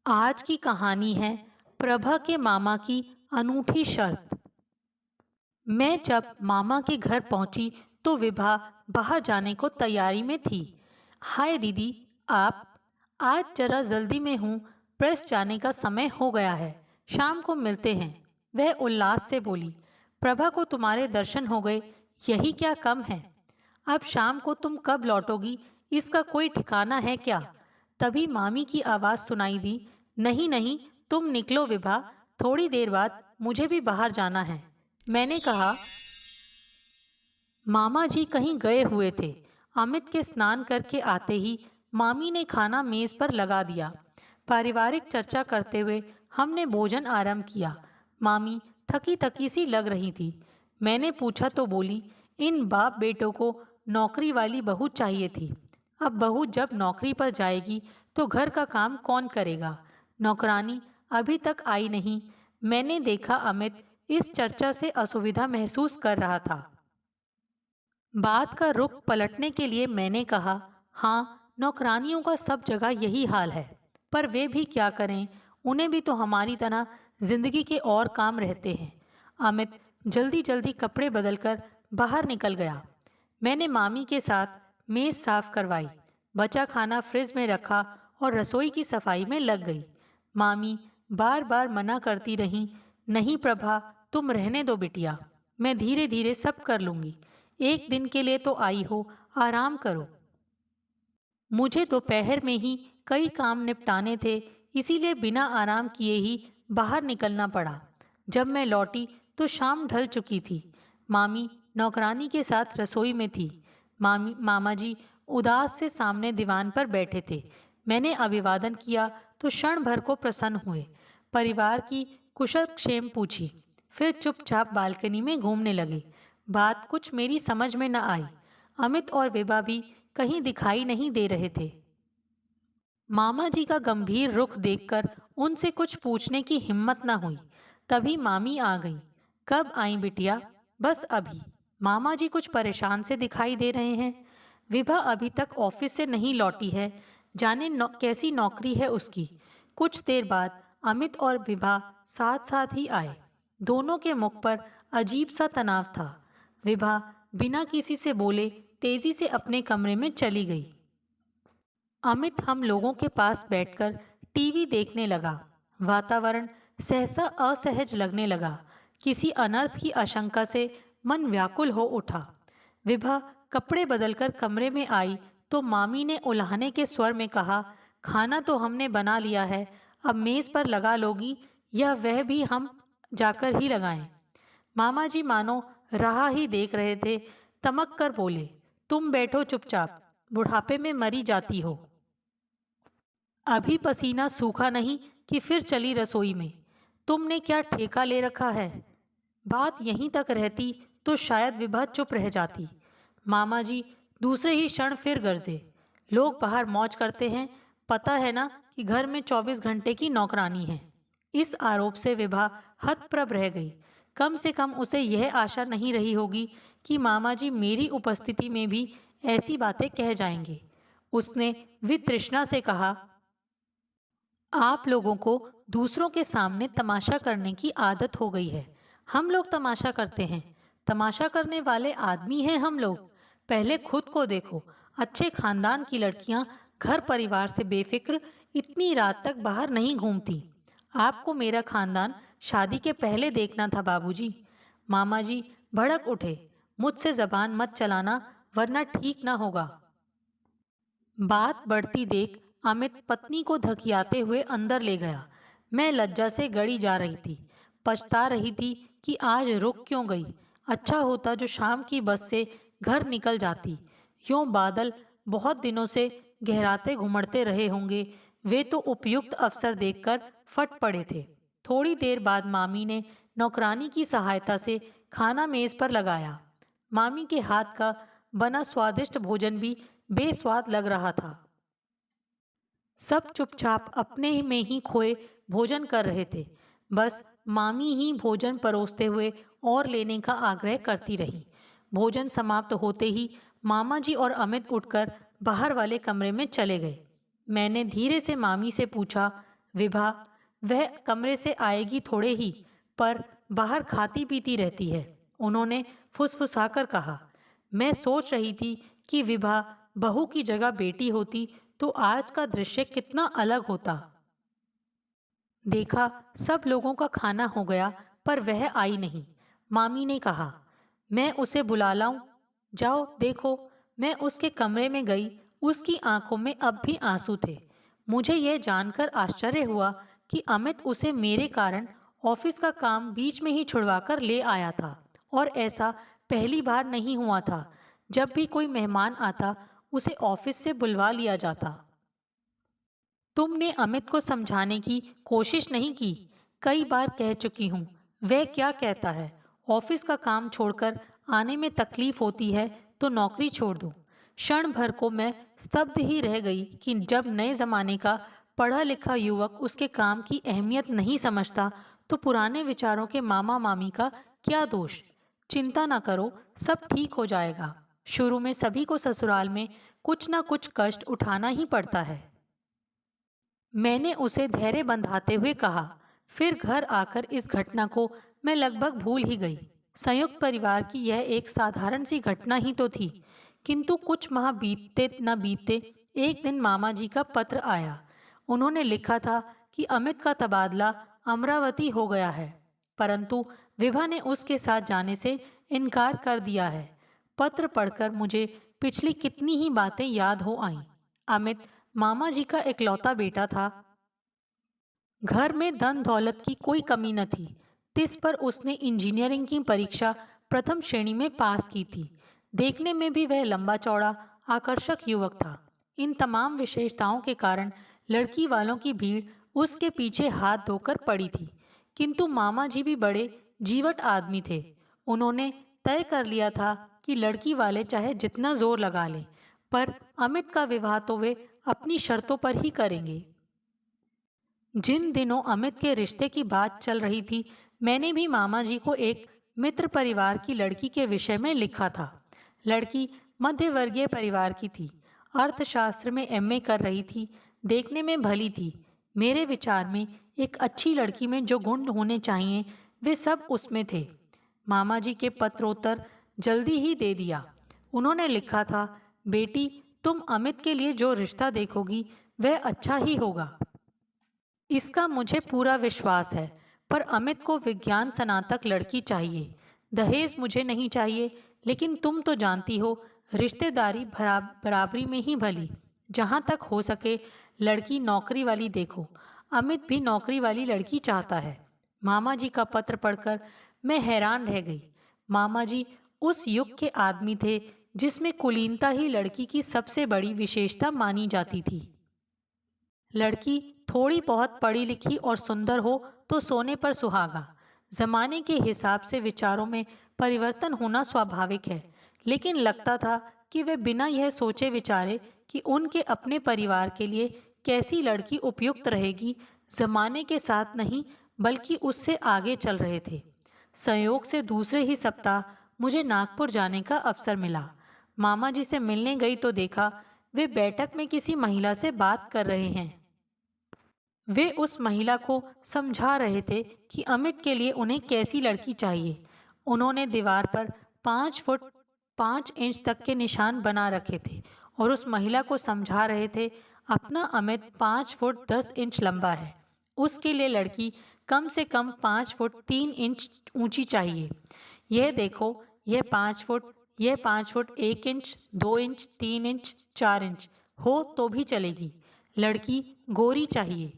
आज की कहानी है प्रभा के मामा की अनूठी शर्त। मैं जब मामा के घर पहुंची तो विभा बाहर जाने को तैयारी में थी। हाय दीदी, आप? आज जरा जल्दी में हूँ, प्रेस जाने का समय हो गया है, शाम को मिलते हैं। वह उल्लास से बोली। प्रभा को तुम्हारे दर्शन हो गए, यही क्या कम है। अब शाम को तुम कब लौटोगी, इसका कोई ठिकाना है क्या? तभी मामी की आवाज़ सुनाई दी। नहीं नहीं, तुम निकलो विभा, थोड़ी देर बाद मुझे भी बाहर जाना है। मैंने कहा। मामा जी कहीं गए हुए थे। अमित के स्नान करके आते ही मामी ने खाना मेज पर लगा दिया। पारिवारिक चर्चा करते हुए हमने भोजन आरंभ किया। मामी थकी थकी सी लग रही थी। मैंने पूछा तो बोली, इन बाप बेटों को नौकरी वाली बहू चाहिए थी। अब बहू जब नौकरी पर जाएगी तो घर का काम कौन करेगा। नौकरानी अभी तक आई नहीं। मैंने देखा अमित इस चर्चा से असुविधा महसूस कर रहा था। बात का रुख पलटने के लिए मैंने कहा, हाँ, नौकरानियों का सब जगह यही हाल है, पर वे भी क्या करें, उन्हें भी तो हमारी तरह जिंदगी के और काम रहते हैं। अमित जल्दी जल्दी कपड़े बदलकर बाहर निकल गया। मैंने मामी के साथ मेज साफ करवाई, बचा खाना फ्रिज में रखा और रसोई की सफाई में लग गई। मामी बार बार मना करती रहीं, नहीं प्रभा, तुम रहने दो बिटिया, मैं धीरे धीरे सब कर लूंगी। एक दिन के लिए तो आई हो, आराम करो। मुझे दोपहर में ही कई काम निपटाने थे, इसीलिए बिना आराम किए ही बाहर निकलना पड़ा। जब मैं लौटी तो शाम ढल चुकी थी। मामी नौकरानी के साथ रसोई में थी। मामा जी उदास से सामने दीवान पर बैठे थे। मैंने अभिवादन किया तो क्षण भर को प्रसन्न हुए। परिवार की कुशल क्षेम पूछी, फिर चुपचाप बालकनी में घूमने लगे। बात कुछ मेरी समझ में न आई। अमित और विभा भी कहीं दिखाई नहीं दे रहे थे। मामा जी का गंभीर रुख देखकर उनसे कुछ पूछने की हिम्मत न हुई। तभी मामी आ गई। कब आई बिटिया? बस अभी। मामा जी कुछ परेशान से दिखाई दे रहे हैं। विभा अभी तक ऑफिस से नहीं लौटी है, जाने कैसी नौकरी है उसकी। कुछ देर बाद अमित और विभा साथ साथ ही आए। दोनों के मुख पर अजीब सा तनाव था। विभा बिना किसी से बोले तेजी से अपने कमरे में चली गई। अमित हम लोगों के पास बैठकर टीवी देखने लगा। वातावरण सहसा असहज लगने लगा। किसी अनर्थ की आशंका से मन व्याकुल हो उठा। विभा कपड़े बदलकर कमरे में आई तो मामी ने उल्हाने के स्वर में कहा, खाना तो हमने बना लिया है, अब मेज पर लगा लोगी या वह भी हम जाकर ही लगाएं। मामा जी मानो राह ही देख रहे थे, तमक कर बोले, तुम बैठो चुपचाप, बुढ़ापे में मरी जाती हो। अभी पसीना सूखा नहीं कि फिर चली रसोई में। तुमने क्या ठेका ले रखा है? बात यहीं तक रहती तो शायद विभा चुप रह जाती। मामा जी दूसरे ही क्षण फिर गरजे, लोग बाहर मौज करते हैं, पता है ना कि घर में 24 घंटे की नौकरानी है। इस आरोप से विभा हतप्रभ रह गई। कम से कम उसे यह आशा नहीं रही होगी कि मामा जी मेरी उपस्थिति में भी ऐसी बातें कह जाएंगे। उसने वितृष्णा से कहा, आप लोगों को दूसरों के सामने तमाशा करने की आदत हो गई है। हम लोग तमाशा करते हैं? तमाशा करने वाले आदमी हैं हम लोग। पहले खुद को देखो। अच्छे खानदान की लड़कियां घर परिवार से बेफिक्र इतनी रात तक बाहर नहीं घूमती। आपको मेरा खानदान शादी के पहले देखना था बाबूजी। मामा जी भड़क उठे, मुझसे जबान मत चलाना वरना ठीक ना होगा। बात बढ़ती देख अमित पत्नी को धकियाते हुए अंदर ले गया। मैं लज्जा से गड़ी जा रही थी। पछता रही थी कि आज रुक क्यों गई। अच्छा होता जो शाम की बस से घर निकल जाती। यूं बादल बहुत दिनों से गहराते घुमड़ते रहे होंगे। वे तो उपयुक्त अवसर देखकर फट पड़े थे। थोड़ी देर बाद मामी ने नौकरानी की सहायता से खाना मेज पर लगाया। मामी के हाथ का बना स्वादिष्ट भोजन भी बेस्वाद लग रहा था। सब चुपचाप अपने में ही खोए भोजन कर रहे थे। बस मामी ही भोजन परोसते हुए और लेने का आग्रह करती रही। भोजन समाप्त होते ही मामा जी और अमित उठकर बाहर वाले कमरे में चले गए। मैंने धीरे से मामी से पूछा, विभा, वह कमरे से आएगी थोड़े ही, पर बाहर खाती पीती रहती है, उन्होंने फुसफुसाकर कहा। मैं सोच रही थी कि विभा बहू की जगह बेटी होती तो आज का दृश्य कितना अलग होता। देखा, सब लोगों का खाना हो गया, पर वह आई नहीं। मामी ने कहा, मैं उसे बुला लाऊं? जाओ देखो। मैं उसके कमरे में गई, उसकी आंखों में अब भी आंसू थे। मुझे यह जानकर आश्चर्य हुआ कि अमित उसे मेरे कारण ऑफिस का काम बीच में ही छुड़वाकर ले आया था, और ऐसा पहली बार नहीं हुआ था। जब भी कोई मेहमान आता, उसे ऑफिस से बुलवा लिया जाता। तुमने अमित को समझाने की कोशिश नहीं की? कई बार कह चुकी हूँ। वह क्या कहता है, ऑफिस का काम छोड़कर आने में तकलीफ होती है तो नौकरी छोड़ दूँ। क्षण भर को मैं स्तब्ध ही रह गई कि जब नए जमाने का पढ़ा लिखा युवक उसके काम की अहमियत नहीं समझता, तो पुराने विचारों के मामा मामी का क्या दोष। चिंता ना करो, सब ठीक हो जाएगा। शुरू में सभी को ससुराल में कुछ ना कुछ कष्ट उठाना ही पड़ता है, मैंने उसे धैर्य बंधाते हुए कहा। फिर घर आकर इस घटना को मैं लगभग भूल ही गई। संयुक्त परिवार की यह एक साधारण सी घटना ही तो थी। किंतु कुछ माह बीतते न बीतते एक दिन मामा जी का पत्र आया। उन्होंने लिखा था कि अमित का तबादला अमरावती हो गया है, परंतु विभा ने उसके साथ जाने से इनकार कर दिया है। पत्र पढ़कर मुझे पिछली कितनी ही बातें याद हो आईं। अमित मामा जी का इकलौता बेटा था। घर में धन दौलत की कोई कमी न थी। तिस पर उसने इंजीनियरिंग की परीक्षा प्रथम श्रेणी में पास की थी। देखने में भी वह लंबा चौड़ा आकर्षक युवक था। इन तमाम विशेषताओं के कारण लड़की वालों की भीड़ उसके पीछे हाथ धोकर पड़ी थी। किंतु मामा जी भी बड़े जीवट आदमी थे। उन्होंने तय कर लिया था कि लड़की वाले चाहे जितना जोर लगा लें, पर अमित का विवाह तो वे अपनी शर्तों पर ही करेंगे। जिन दिनों अमित के रिश्ते की बात चल रही थी, मैंने भी मामा जी को एक मित्र परिवार की लड़की के विषय में लिखा था। लड़की मध्यवर्गीय परिवार की थी, अर्थशास्त्र में एमए कर रही थी, देखने में भली थी। मेरे विचार में एक अच्छी लड़की में जो गुण होने चाहिए वे सब उसमें थे। मामा जी के पत्रोत्तर जल्दी ही दे दिया। उन्होंने लिखा था, बेटी, तुम अमित के लिए जो रिश्ता देखोगी वह अच्छा ही होगा, इसका मुझे पूरा विश्वास है। पर अमित को विज्ञान स्नातक लड़की चाहिए। दहेज मुझे नहीं चाहिए, लेकिन तुम तो जानती हो, रिश्तेदारी बराबरी में ही भली। जहाँ तक हो सके लड़की नौकरी वाली देखो। अमित भी नौकरी वाली लड़की चाहता है। मामा जी का पत्र पढ़कर मैं हैरान रह गई। मामा जी उस युग के आदमी थे जिसमें कुलीनता ही लड़की की सबसे बड़ी विशेषता मानी जाती थी। लड़की थोड़ी बहुत पढ़ी लिखी और सुंदर हो तो सोने पर सुहागा। जमाने के हिसाब से विचारों में परिवर्तन होना स्वाभाविक है, लेकिन लगता था कि वे बिना यह सोचे विचारे कि उनके अपने परिवार के लिए कैसी लड़की उपयुक्त रहेगी, जमाने के साथ नहीं बल्कि उससे आगे चल रहे थे। संयोग से दूसरे ही सप्ताह मुझे नागपुर जाने का अवसर मिला। मामा जी से मिलने गई तो देखा वे बैठक में किसी महिला से बात कर रहे हैं। वे उस महिला को समझा रहे थे कि अमित के लिए उन्हें कैसी लड़की चाहिए। उन्होंने दीवार पर 5 फुट 5 इंच तक के निशान बना रखे थे और उस महिला को समझा रहे थे, अपना अमित 5 फुट 10 इंच लंबा है, उसके लिए लड़की कम से कम 5 फुट 3 इंच ऊंची चाहिए। यह देखो, यह 5 फुट, यह 5 foot 1 inch, 2 inch, 3 inch, 4 inch हो तो भी चलेगी। लड़की गोरी चाहिए।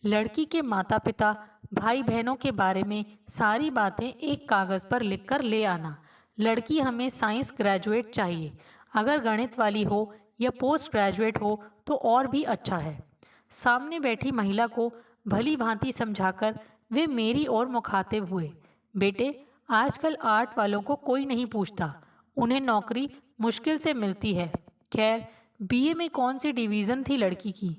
लड़की के माता पिता भाई बहनों के बारे में सारी बातें एक कागज़ पर लिखकर ले आना। लड़की हमें साइंस ग्रेजुएट चाहिए, अगर गणित वाली हो या पोस्ट ग्रेजुएट हो तो और भी अच्छा है। सामने बैठी महिला को भली भांति समझाकर वे मेरी ओर मुखातिब हुए। बेटे, आजकल आर्ट वालों को कोई नहीं पूछता, उन्हें नौकरी मुश्किल से मिलती है। खैर, बीए में कौन सी डिवीज़न थी लड़की की?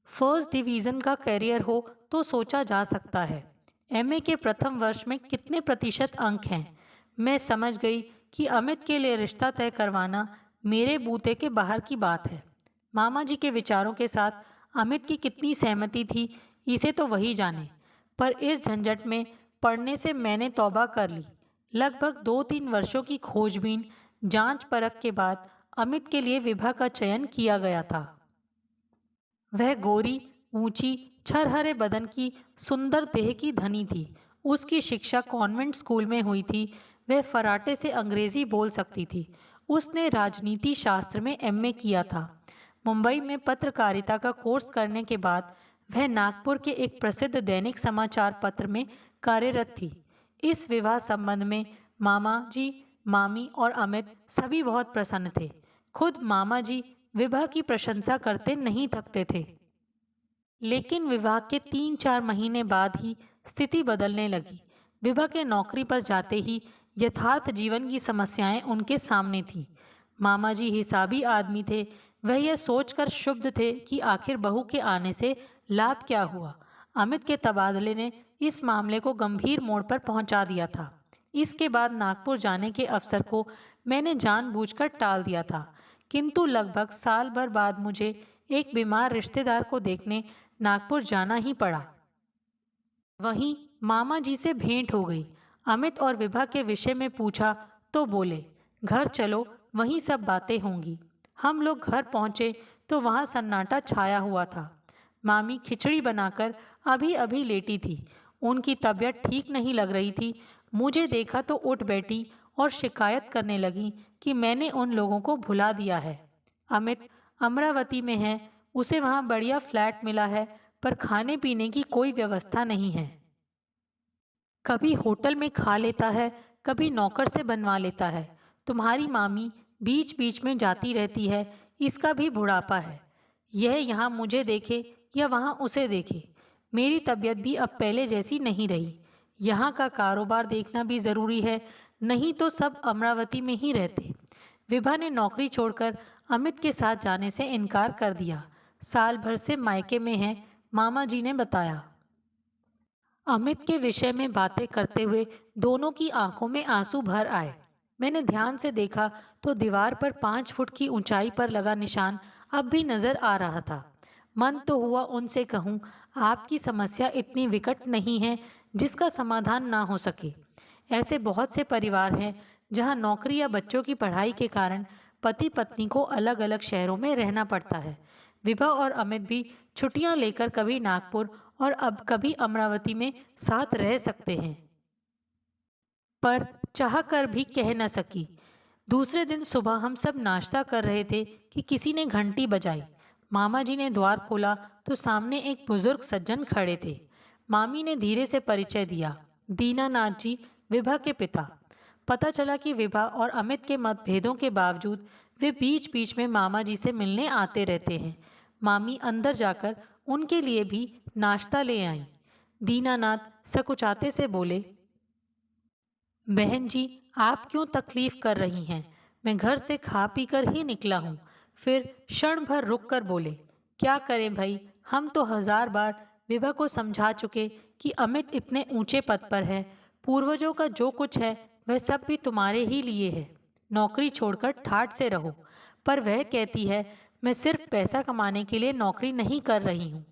फर्स्ट डिवीज़न का करियर हो तो सोचा जा सकता है। एमए के प्रथम वर्ष में कितने प्रतिशत अंक हैं? मैं समझ गई कि अमित के लिए रिश्ता तय करवाना मेरे बूते के बाहर की बात है। मामा जी के विचारों के साथ अमित की कितनी सहमति थी इसे तो वही जाने, पर इस झंझट में पड़ने से मैंने तौबा कर ली। लगभग 2-3 वर्षों की खोजबीन जांच परख के बाद अमित के लिए विभा का चयन किया गया था। वह गोरी, ऊंची, छरहरे बदन की, सुंदर देह की धनी थी। उसकी शिक्षा कॉन्वेंट स्कूल में हुई थी। वह फराटे से अंग्रेजी बोल सकती थी। उसने राजनीति शास्त्र में एमए किया था। मुंबई में पत्रकारिता का कोर्स करने के बाद वह नागपुर के एक प्रसिद्ध दैनिक समाचार पत्र में कार्यरत थी। इस विवाह संबंध में मामा जी, मामी और अमित सभी बहुत प्रसन्न थे। खुद मामा जी विवाह की प्रशंसा करते नहीं थकते थे। लेकिन विवाह के 3-4 महीने बाद ही स्थिति बदलने लगी। विभा के नौकरी पर जाते ही यथार्थ जीवन की समस्याएं उनके सामने थीं। मामा जी हिसाबी आदमी थे। वह यह सोचकर क्षुब्ध थे कि आखिर बहू के आने से लाभ क्या हुआ। अमित के तबादले ने इस मामले को गंभीर मोड़ पर पहुंचा दिया था। इसके बाद नागपुर जाने के अवसर को मैंने जानबूझकर टाल दिया था, किंतु लगभग साल भर बाद मुझे एक बीमार रिश्तेदार को देखने नागपुर जाना ही पड़ा। वहीं मामा जी से भेंट हो गई। अमित और विभा के विषय में पूछा तो बोले, घर चलो, वहीं सब बातें होंगी। हम लोग घर पहुंचे तो वहां सन्नाटा छाया हुआ था। मामी खिचड़ी बनाकर अभी अभी लेटी थी। उनकी तबीयत ठीक नहीं लग रही थी। मुझे देखा तो उठ बैठी और शिकायत करने लगी कि मैंने उन लोगों को भुला दिया है। अमित अमरावती में है, उसे वहाँ बढ़िया फ्लैट मिला है, पर खाने पीने की कोई व्यवस्था नहीं है। कभी होटल में खा लेता है, कभी नौकर से बनवा लेता है। तुम्हारी मामी बीच बीच में जाती रहती है, इसका भी बुढ़ापा है। यह यहाँ मुझे देखे या वहाँ उसे देखे। मेरी तबीयत भी अब पहले जैसी नहीं रही। यहाँ का कारोबार देखना भी ज़रूरी है, नहीं तो सब अमरावती में ही रहते। विभा ने नौकरी छोड़कर अमित के साथ जाने से इनकार कर दिया। साल भर से मायके में है, मामा जी ने बताया। अमित के विषय में बातें करते हुए दोनों की आंखों में आंसू भर आए। मैंने ध्यान से देखा तो दीवार पर 5 फुट की ऊंचाई पर लगा निशान अब भी नजर आ रहा था। मन तो हुआ उनसे कहूँ, आपकी समस्या इतनी विकट नहीं है जिसका समाधान ना हो सके। ऐसे बहुत से परिवार हैं जहाँ नौकरी या बच्चों की पढ़ाई के कारण पति पत्नी को अलग अलग शहरों में रहना पड़ता है। विभा और अमित भी छुट्टियां लेकर कभी नागपुर और अब कभी अमरावती में साथ रह सकते हैं, पर चाह कर भी कह न सकी। दूसरे दिन सुबह हम सब नाश्ता कर रहे थे कि किसी ने घंटी बजाई। मामा जी ने द्वार खोला तो सामने एक बुजुर्ग सज्जन खड़े थे। मामी ने धीरे से परिचय दिया, दीनानाथ जी, विभा के पिता। पता चला कि विभा और अमित के मतभेदों के बावजूद वे बीच बीच में मामा जी से मिलने आते रहते हैं। मामी अंदर जाकर उनके लिए भी नाश्ता ले आईं। दीनानाथ सकुचाते से बोले, बहन जी, आप क्यों तकलीफ कर रही हैं? मैं घर से खा पी कर ही निकला हूँ। फिर क्षण भर रुक कर बोले, क्या करें भाई, हम तो 1000 बार विभा को समझा चुके कि अमित इतने ऊंचे पद पर है। पूर्वजों का जो कुछ है वह सब भी तुम्हारे ही लिए है। नौकरी छोड़कर ठाठ से रहो। पर वह कहती है, मैं सिर्फ पैसा कमाने के लिए नौकरी नहीं कर रही हूँ।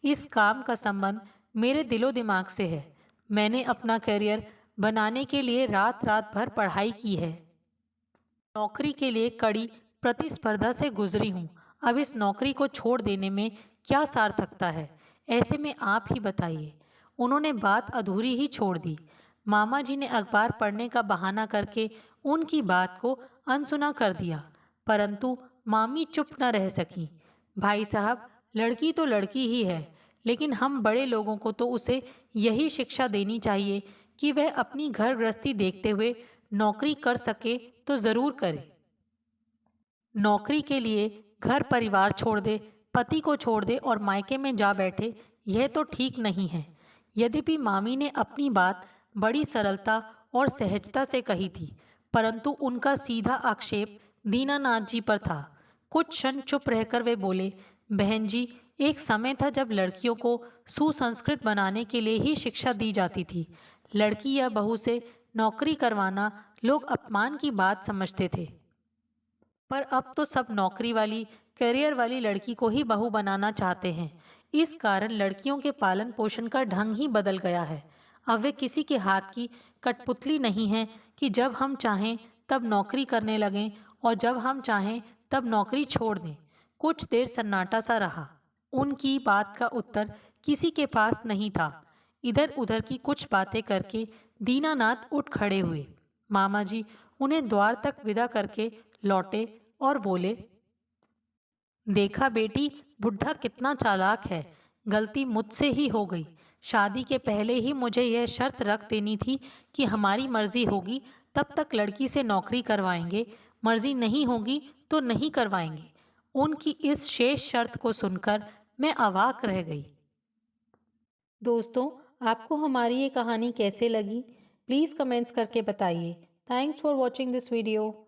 इस काम का संबंध मेरे दिलो दिमाग से है। मैंने अपना करियर बनाने के लिए रात रात भर पढ़ाई की है। नौकरी के लिए कड़ी प्रतिस्पर्धा से गुजरी हूँ। अब इस नौकरी को छोड़ देने में क्या सार्थकता है? ऐसे में आप ही बताइए। उन्होंने बात अधूरी ही छोड़ दी। मामा जी ने अखबार पढ़ने का बहाना करके उनकी बात को अनसुना कर दिया, परंतु मामी चुप न रह सकी। भाई साहब, लड़की तो लड़की ही है, लेकिन हम बड़े लोगों को तो उसे यही शिक्षा देनी चाहिए कि वह अपनी घर गृहस्थी देखते हुए नौकरी कर सके तो ज़रूर करे। नौकरी के लिए घर परिवार छोड़ दे, पति को छोड़ दे और मायके में जा बैठे, यह तो ठीक नहीं है। यद्यपि मामी ने अपनी बात बड़ी सरलता और सहजता से कही थी, परंतु उनका सीधा आक्षेप दीनानाथ जी पर था। कुछ क्षण चुप रहकर वे बोले, बहन जी, एक समय था जब लड़कियों को सुसंस्कृत बनाने के लिए ही शिक्षा दी जाती थी। लड़की या बहू से नौकरी करवाना लोग अपमान की बात समझते थे, पर अब तो सब नौकरी वाली करियर वाली लड़की को ही बहू बनाना चाहते हैं। इस कारण लड़कियों के पालन पोषण का ढंग ही बदल गया है। अब वे किसी के हाथ की कठपुतली नहीं है कि जब हम चाहें तब नौकरी करने लगें और जब हम चाहें तब नौकरी छोड़ दें। कुछ देर सन्नाटा सा रहा। उनकी बात का उत्तर किसी के पास नहीं था। इधर उधर की कुछ बातें करके दीनानाथ उठ खड़े हुए। मामा जी उन्हें द्वार तक विदा करके लौटे और बोले, देखा बेटी, बुढ़ा कितना चालाक है। गलती मुझसे ही हो गई। शादी के पहले ही मुझे यह शर्त रख देनी थी कि हमारी मर्जी होगी तब तक लड़की से नौकरी करवाएंगे, मर्जी नहीं होगी तो नहीं करवाएंगे। उनकी इस शेष शर्त को सुनकर मैं अवाक रह गई। दोस्तों, आपको हमारी ये कहानी कैसे लगी? प्लीज़ कमेंट्स करके बताइए। Thanks for watching this video.